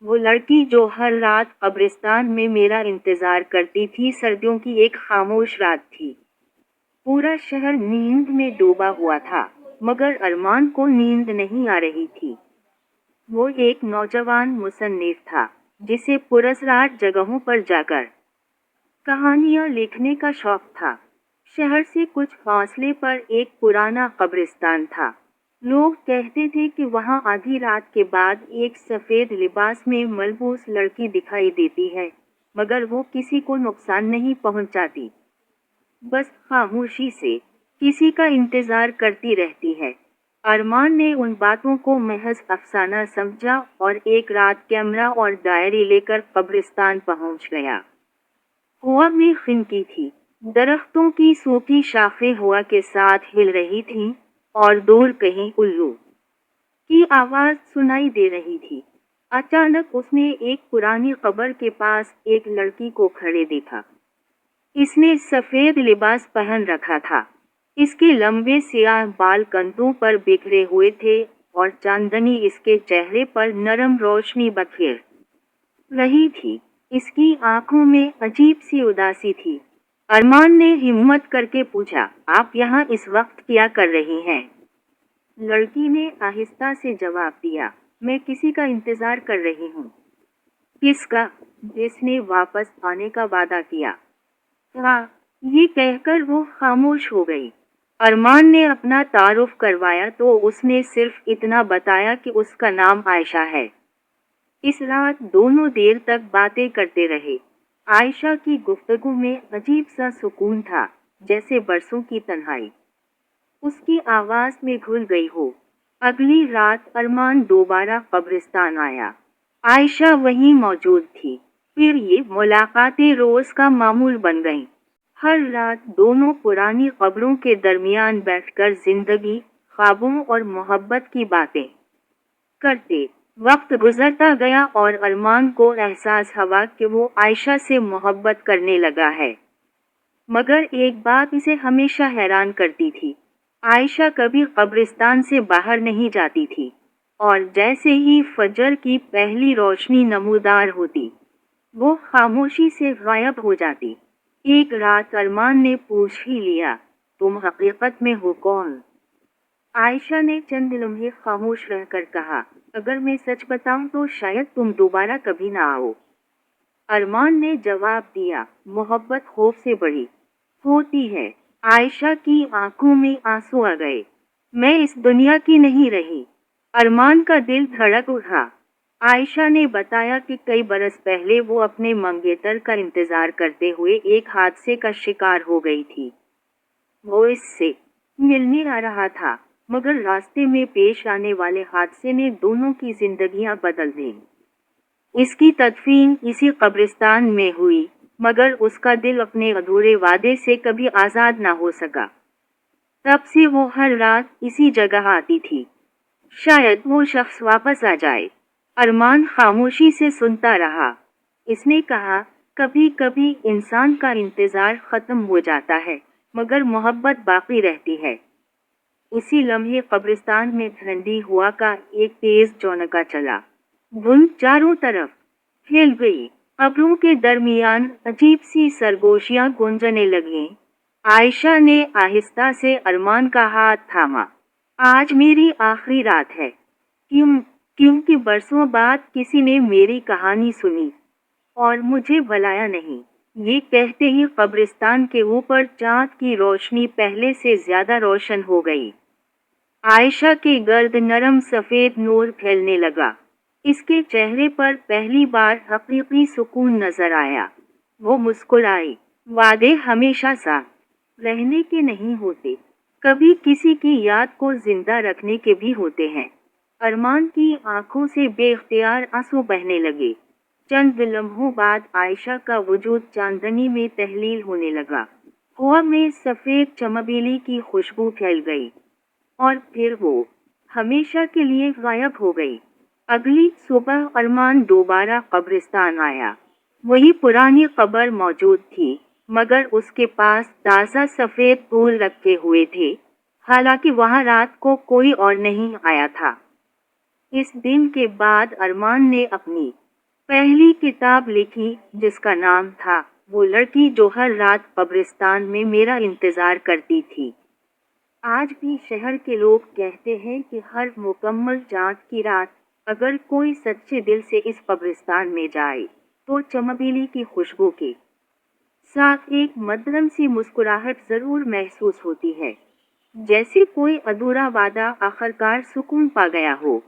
وہ لڑکی جو ہر رات قبرستان میں میرا انتظار کرتی تھی، سردیوں کی ایک خاموش رات تھی۔ پورا شہر نیند میں ڈوبا ہوا تھا، مگر ارمان کو نیند نہیں آ رہی تھی۔ وہ ایک نوجوان مصنف تھا، جسے پراسرار جگہوں پر جا کر کہانیاں لکھنے کا شوق تھا۔ شہر سے کچھ فاصلے پر ایک پرانا قبرستان تھا۔ لوگ کہتے تھے کہ وہاں آدھی رات کے بعد ایک سفید لباس میں ملبوس لڑکی دکھائی دیتی ہے، مگر وہ کسی کو نقصان نہیں پہنچاتی، بس خاموشی سے کسی کا انتظار کرتی رہتی ہے۔ ارمان نے ان باتوں کو محض افسانہ سمجھا اور ایک رات کیمرہ اور ڈائری لے کر قبرستان پہنچ گیا۔ ہوا میں خنکی تھی، درختوں کی سوکھی شاخیں ہوا کے ساتھ ہل رہی تھیں، اور دور کہیں الو کی آواز سنائی دے رہی تھی۔ اچانک اس نے ایک پرانی قبر کے پاس ایک لڑکی کو کھڑے دیکھا۔ اس نے سفید لباس پہن رکھا تھا، اس کے لمبے سیاہ بال کندھوں پر بکھرے ہوئے تھے اور چاندنی اس کے چہرے پر نرم روشنی بکھیر رہی تھی۔ اس کی آنکھوں میں عجیب سی اداسی تھی۔ ارمان نے ہمت کر کے پوچھا، آپ یہاں اس وقت کیا کر رہی ہیں؟ لڑکی نے آہستہ سے جواب دیا، میں کسی کا انتظار کر رہی ہوں۔ کس کا؟ جس نے واپس آنے کا وعدہ کیا۔ یہ کہہ کر وہ خاموش ہو گئی۔ ارمان نے اپنا تعارف کروایا تو اس نے صرف اتنا بتایا کہ اس کا نام عائشہ ہے۔ اس رات دونوں دیر تک باتیں کرتے رہے۔ عائشہ کی گفتگو میں عجیب سا سکون تھا، جیسے برسوں کی تنہائی اس کی آواز میں گھل گئی ہو۔ اگلی رات ارمان دوبارہ قبرستان آیا۔ عائشہ وہیں موجود تھی۔ پھر یہ ملاقاتیں روز کا معمول بن گئیں۔ ہر رات دونوں پرانی قبروں کے درمیان بیٹھ کر زندگی، خوابوں اور محبت کی باتیں کرتے۔ وقت گزرتا گیا اور ارمان کو احساس ہوا کہ وہ عائشہ سے محبت کرنے لگا ہے۔ مگر ایک بات اسے ہمیشہ حیران کرتی تھی، عائشہ کبھی قبرستان سے باہر نہیں جاتی تھی، اور جیسے ہی فجر کی پہلی روشنی نمودار ہوتی، وہ خاموشی سے غائب ہو جاتی۔ ایک رات ارمان نے پوچھ ہی لیا، تم حقیقت میں ہو کون؟ عائشہ نے چند لمحے خاموش رہ کر کہا، اگر میں سچ بتاؤں تو شاید تم دوبارہ کبھی نہ آؤ۔ ارمان نے جواب دیا، محبت خوف سے بڑی ہوتی ہے۔ عائشہ کی آنکھوں میں آنسو آ گئے۔ میں اس دنیا کی نہیں رہی۔ ارمان کا دل دھڑک اٹھا۔ عائشہ نے بتایا کہ کئی برس پہلے وہ اپنے منگیتر کا انتظار کرتے ہوئے ایک حادثے کا شکار ہو گئی تھی۔ وہ اس سے ملنے آ رہا تھا، مگر راستے میں پیش آنے والے حادثے نے دونوں کی زندگیاں بدل دیں۔ اس کی تدفین اسی قبرستان میں ہوئی، مگر اس کا دل اپنے ادھورے وعدے سے کبھی آزاد نہ ہو سکا۔ تب سے وہ ہر رات اسی جگہ آتی تھی، شاید وہ شخص واپس آ جائے۔ ارمان خاموشی سے سنتا رہا۔ اس نے کہا، کبھی کبھی انسان کا انتظار ختم ہو جاتا ہے، مگر محبت باقی رہتی ہے۔ اسی لمحے قبرستان میں ٹھنڈی ہوا کا ایک تیز جھونکا چلا۔ دھند چاروں طرف پھیل گئی۔ قبروں کے درمیان عجیب سی سرگوشیاں گونجنے لگیں۔ عائشہ نے آہستہ سے ارمان کا ہاتھ تھاما۔ آج میری آخری رات ہے۔ کیونکہ برسوں بعد کسی نے میری کہانی سنی اور مجھے بلایا نہیں۔ یہ کہتے ہی قبرستان کے اوپر چاند کی روشنی پہلے سے زیادہ روشن ہو گئی۔ عائشہ کے گرد نرم سفید نور پھیلنے لگا۔ اس کے چہرے پر پہلی بار حقیقی سکون نظر آیا۔ وہ مسکرائی، وعدے ہمیشہ ساتھ رہنے کے نہیں ہوتے، کبھی کسی کی یاد کو زندہ رکھنے کے بھی ہوتے ہیں۔ ارمان کی آنکھوں سے بے اختیار آنسو بہنے لگے۔ چند لمحوں بعد عائشہ کا وجود چاندنی میں تحلیل ہونے لگا۔ ہوا میں سفید چمیلی کی خوشبو پھیل گئی، اور پھر وہ ہمیشہ کے لیے غائب ہو گئی۔ اگلی صبح ارمان دوبارہ قبرستان آیا۔ وہی پرانی قبر موجود تھی، مگر اس کے پاس تازہ سفید پھول رکھے ہوئے تھے، حالانکہ وہاں رات کو کوئی اور نہیں آیا تھا۔ اس دن کے بعد ارمان نے اپنی پہلی کتاب لکھی جس کا نام تھا وہ لڑکی جو ہر رات قبرستان میں میرا انتظار کرتی تھی۔ آج بھی شہر کے لوگ کہتے ہیں کہ ہر مکمل چاند کی رات اگر کوئی سچے دل سے اس قبرستان میں جائے تو چمیلی کی خوشبو کے ساتھ ایک مدھم سی مسکراہٹ ضرور محسوس ہوتی ہے، جیسے کوئی ادھورا وعدہ آخرکار سکون پا گیا ہو۔